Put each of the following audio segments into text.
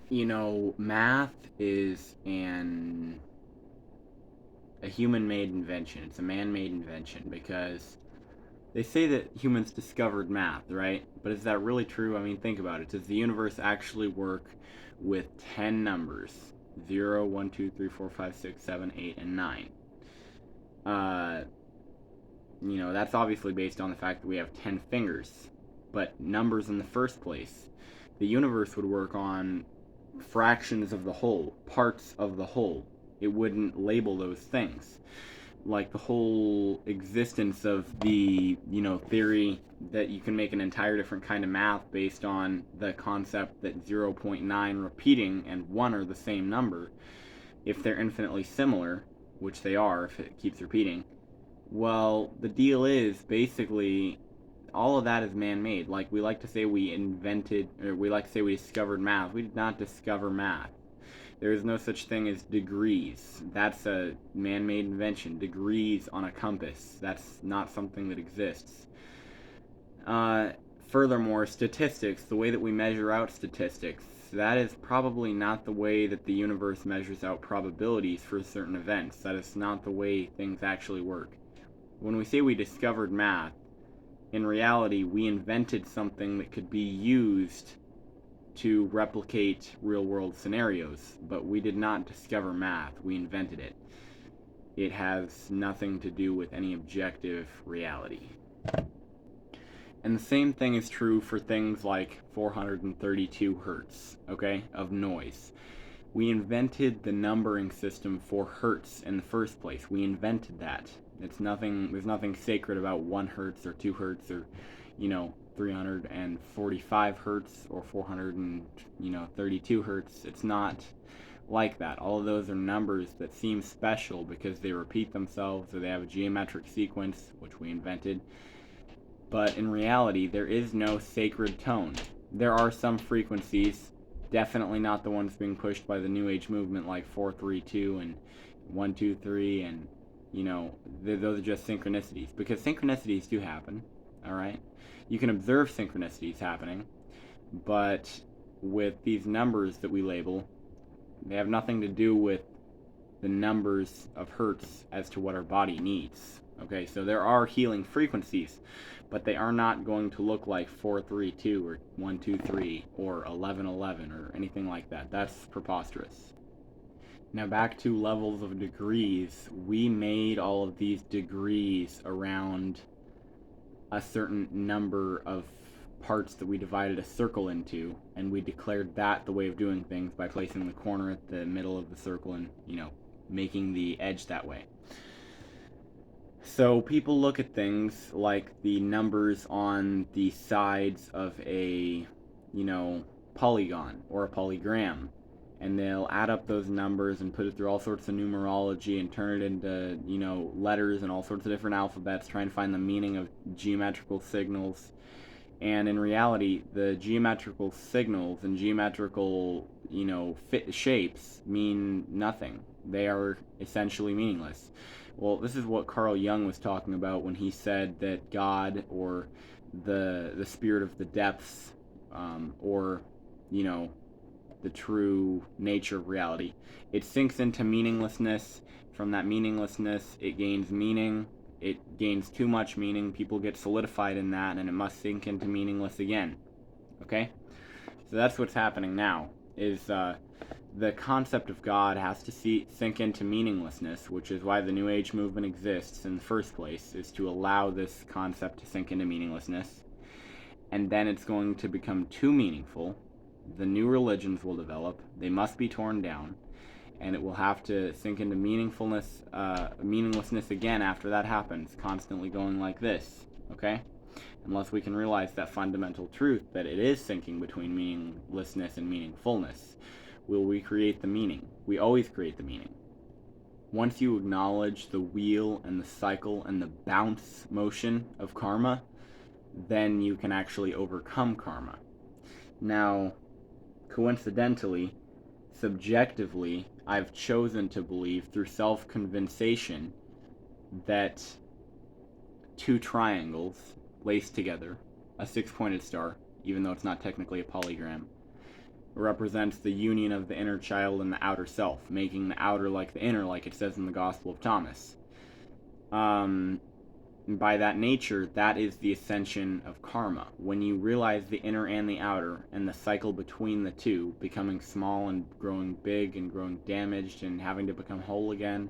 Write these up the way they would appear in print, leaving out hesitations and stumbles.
Math is a human-made invention. It's a man-made invention because they say that humans discovered math, right? But is that really true? I mean, think about it. Does the universe actually work with 10 numbers? 0, 1, 2, 3, 4, 5, 6, 7, 8, and 9. Uh, that's obviously based on the fact that we have 10 fingers. But numbers in the first place. The universe would work on fractions of the whole, parts of the whole. It wouldn't label those things. Like the whole existence of the, theory that you can make an entire different kind of math based on the concept that 0.9 repeating and 1 are the same number, if they're infinitely similar, which they are if it keeps repeating. Well, the deal is basically all of that is man-made. Like we like to say we invented, or we like to say we discovered math. We did not discover math. There is no such thing as degrees. That's a man-made invention. Degrees on a compass. That's not something that exists. Uh, Furthermore, statistics, the way that we measure out statistics, that is probably not the way that the universe measures out probabilities for certain events. That is not the way things actually work. When we say we discovered math, in reality, we invented something that could be used to replicate real world scenarios, but we did not discover math, we invented it. It has nothing to do with any objective reality. And the same thing is true for things like 432 hertz, okay, of noise. We invented the numbering system for hertz in the first place. We invented that. There's nothing sacred about 1 hertz or 2 hertz or, 345 hertz or 432 hertz. It's not like that. All of those are numbers that seem special because they repeat themselves or they have a geometric sequence, which we invented. But in reality, there is no sacred tone. There are some frequencies, definitely not the ones being pushed by the New Age movement like 432 and 123 and those are just synchronicities, because synchronicities do happen. All right, you can observe synchronicities happening, but with these numbers that we label, they have nothing to do with the numbers of hertz as to what our body needs. Okay, so there are healing frequencies, but they are not going to look like 432 or 123 or 1111 or anything like that. That's preposterous. Now back to levels of degrees. We made all of these degrees around a certain number of parts that we divided a circle into, and we declared that the way of doing things by placing the corner at the middle of the circle and, making the edge that way. So people look at things like the numbers on the sides of a, polygon or a polygram, and they'll add up those numbers and put it through all sorts of numerology and turn it into, letters and all sorts of different alphabets, trying to find the meaning of geometrical signals. And in reality, the geometrical signals and geometrical, shapes mean nothing. They are essentially meaningless. Well, this is what Carl Jung was talking about when he said that God, or the spirit of the depths, or the true nature of reality, it sinks into meaninglessness. From that meaninglessness, it gains meaning. It gains too much meaning. People get solidified in that, and it must sink into meaningless again. Okay? So that's what's happening now. Is the concept of God has to sink into meaninglessness, which is why the New Age movement exists in the first place, is to allow this concept to sink into meaninglessness. And then it's going to become too meaningful. The new religions will develop. They must be torn down. And it will have to sink into meaninglessness again after that happens, constantly going like this, okay? Unless we can realize that fundamental truth that it is sinking between meaninglessness and meaningfulness. Will we create the meaning? We always create the meaning. Once you acknowledge the wheel and the cycle and the bounce motion of karma, then you can actually overcome karma. Now, coincidentally, subjectively, I've chosen to believe through self-convincation that two triangles laced together, a six-pointed star, even though it's not technically a polygram, represents the union of the inner child and the outer self, making the outer like the inner, like it says in the Gospel of Thomas. And by that nature, that is the ascension of karma. When you realize the inner and the outer, and the cycle between the two, becoming small and growing big and growing damaged and having to become whole again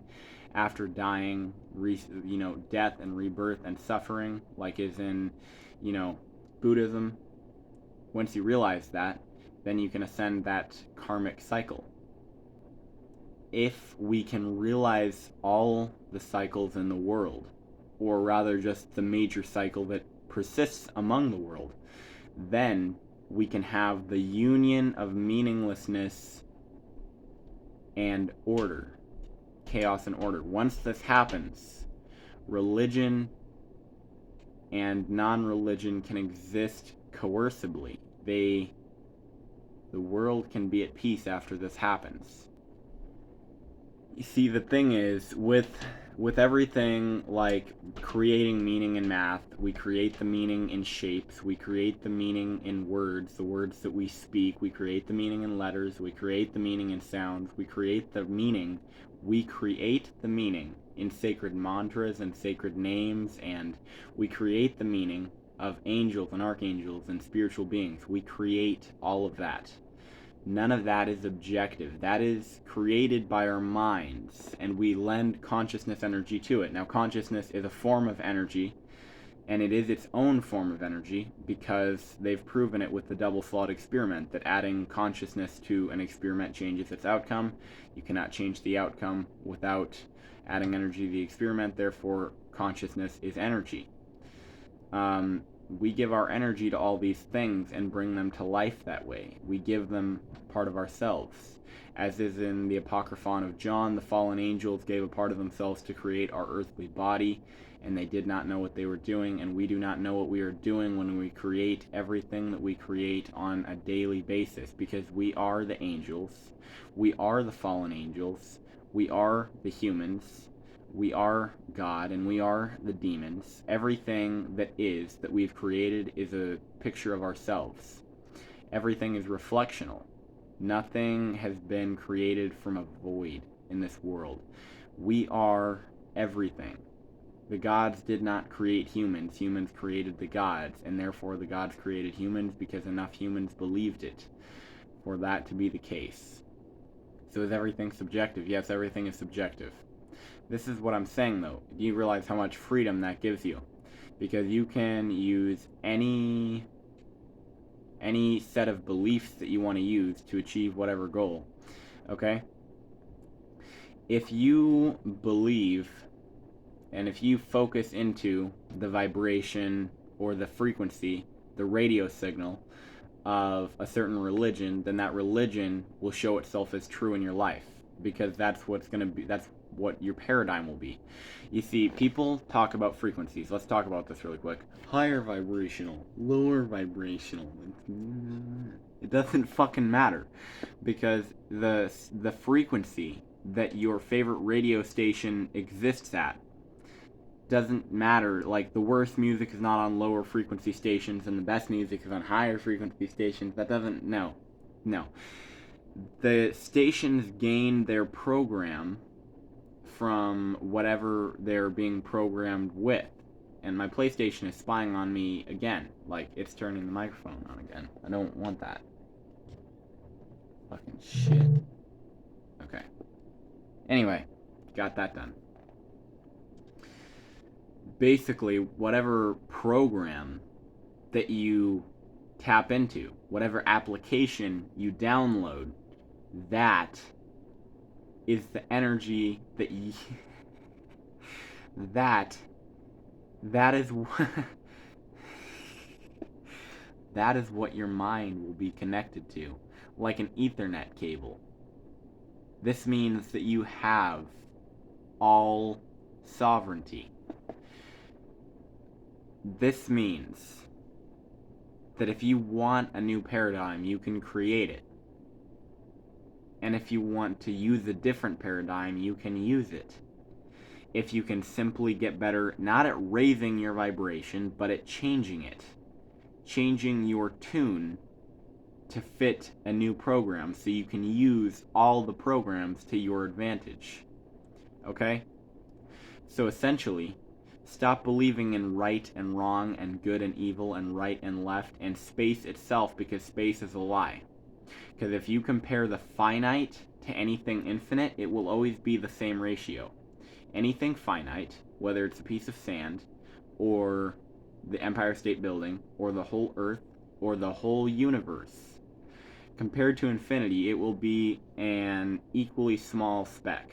after dying, death and rebirth and suffering, like is in, Buddhism. Once you realize that, then you can ascend that karmic cycle. If we can realize all the cycles in the world, or rather just the major cycle that persists among the world, then we can have the union of meaninglessness and order, chaos and order. Once this happens, religion and non-religion can exist coercibly. The world can be at peace after this happens. You see, the thing is, with everything, like creating meaning in math, we create the meaning in shapes, we create the meaning in words, the words that we speak, we create the meaning in letters, we create the meaning in sounds, we create the meaning in sacred mantras and sacred names, and we create the meaning of angels and archangels and spiritual beings. We create all of that. None of that is objective. That is created by our minds, and we lend consciousness energy to it. Now, consciousness is a form of energy, and it is its own form of energy because they've proven it with the double slot experiment, that adding consciousness to an experiment changes its outcome. You cannot change the outcome without adding energy to the experiment, therefore consciousness is energy. We give our energy to all these things and bring them to life that way. We give them part of ourselves. As is in the Apocryphon of John, the fallen angels gave a part of themselves to create our earthly body, and they did not know what they were doing, and we do not know what we are doing when we create everything that we create on a daily basis, because we are the angels, we are the fallen angels, we are the humans, we are God, and we are the demons. Everything that we've created is a picture of ourselves. Everything is reflectional. Nothing has been created from a void in this world. We are everything. The gods did not create humans. Humans created the gods, and therefore the gods created humans because enough humans believed it for that to be the case. So is everything subjective? Yes, everything is subjective. This is what I'm saying, though. Do you realize how much freedom that gives you? Because you can use any set of beliefs that you want to use to achieve whatever goal. Okay? If you believe, and if you focus into the vibration or the frequency, the radio signal of a certain religion, then that religion will show itself as true in your life. Because that's what your paradigm will be. You see, people talk about frequencies. Let's talk about this really quick. Higher vibrational, lower vibrational. It doesn't fucking matter, because the frequency that your favorite radio station exists at doesn't matter. Like, the worst music is not on lower frequency stations, and the best music is on higher frequency stations. That doesn't, no. The stations gain their program from whatever they're being programmed with. And my PlayStation is spying on me again. Like, it's turning the microphone on again. I don't want that. Fucking shit. Okay. Anyway, got that done. Basically, whatever program that you tap into, whatever application you download, that is the energy that that is that is what your mind will be connected to, like an Ethernet cable. This means that you have all sovereignty. This means that if you want a new paradigm, you can create it. And if you want to use a different paradigm, you can use it. If you can simply get better, not at raising your vibration, but at changing it. Changing your tune to fit a new program so you can use all the programs to your advantage. Okay? So essentially, stop believing in right and wrong and good and evil and right and left and space itself, because space is a lie. Because if you compare the finite to anything infinite, it will always be the same ratio. Anything finite, whether it's a piece of sand, or the Empire State Building, or the whole Earth, or the whole universe, compared to infinity, it will be an equally small speck.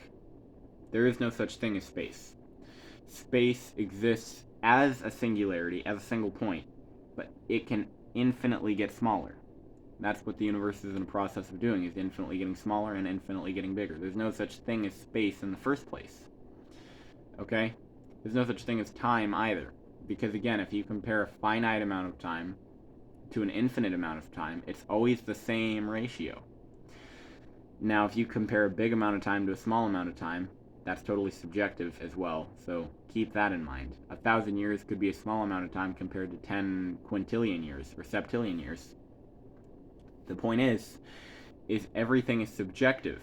There is no such thing as space. Space exists as a singularity, as a single point, but it can infinitely get smaller. That's what the universe is in the process of doing, is infinitely getting smaller and infinitely getting bigger. There's no such thing as space in the first place. Okay? There's no such thing as time either. Because again, if you compare a finite amount of time to an infinite amount of time, it's always the same ratio. Now, if you compare a big amount of time to a small amount of time, that's totally subjective as well, so keep that in mind. 1,000 years could be a small amount of time compared to 10 quintillion years, or septillion years. The point is everything is subjective.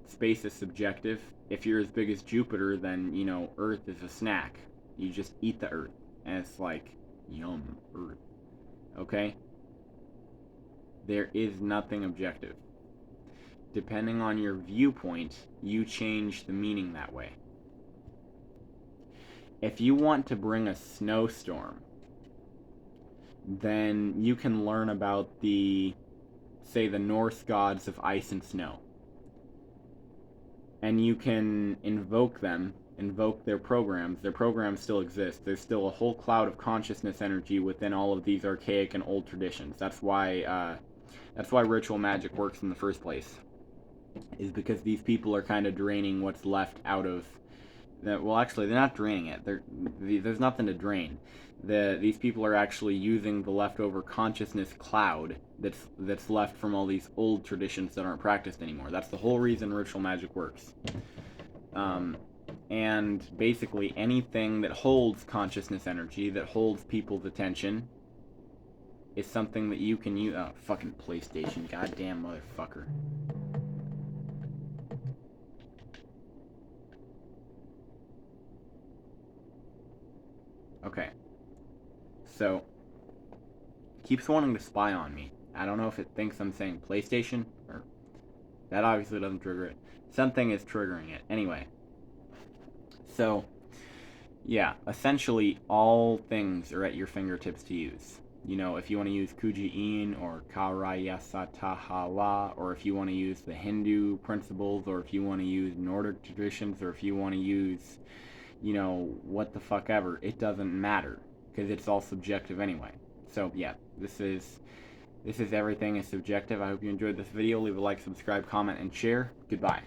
Space is subjective. If you're as big as Jupiter, then, Earth is a snack. You just eat the Earth, and it's like, yum, Earth. Okay? There is nothing objective. Depending on your viewpoint, you change the meaning that way. If you want to bring a snowstorm, then you can learn about the Norse gods of ice and snow. And you can invoke them, invoke their programs. Their programs still exist. There's still a whole cloud of consciousness energy within all of these archaic and old traditions. That's why ritual magic works in the first place, is because these people are kind of draining what's left out of well, actually, they're not draining it. There's nothing to drain. These people are actually using the leftover consciousness cloud that's left from all these old traditions that aren't practiced anymore. That's the whole reason ritual magic works. And basically, anything that holds consciousness energy, that holds people's attention, is something that you can use. Oh, fucking PlayStation, goddamn motherfucker. Okay. So, keeps wanting to spy on me. I don't know if it thinks I'm saying PlayStation, or that obviously doesn't trigger it. Something is triggering it. Anyway. So, yeah, essentially all things are at your fingertips to use. If you want to use Kuji-in or Karayasatahala, or if you want to use the Hindu principles, or if you want to use Nordic traditions, or if you want to use, what the fuck ever, it doesn't matter, because it's all subjective anyway. So, yeah, this is everything is subjective. I hope you enjoyed this video. Leave a like, subscribe, comment, and share. Goodbye.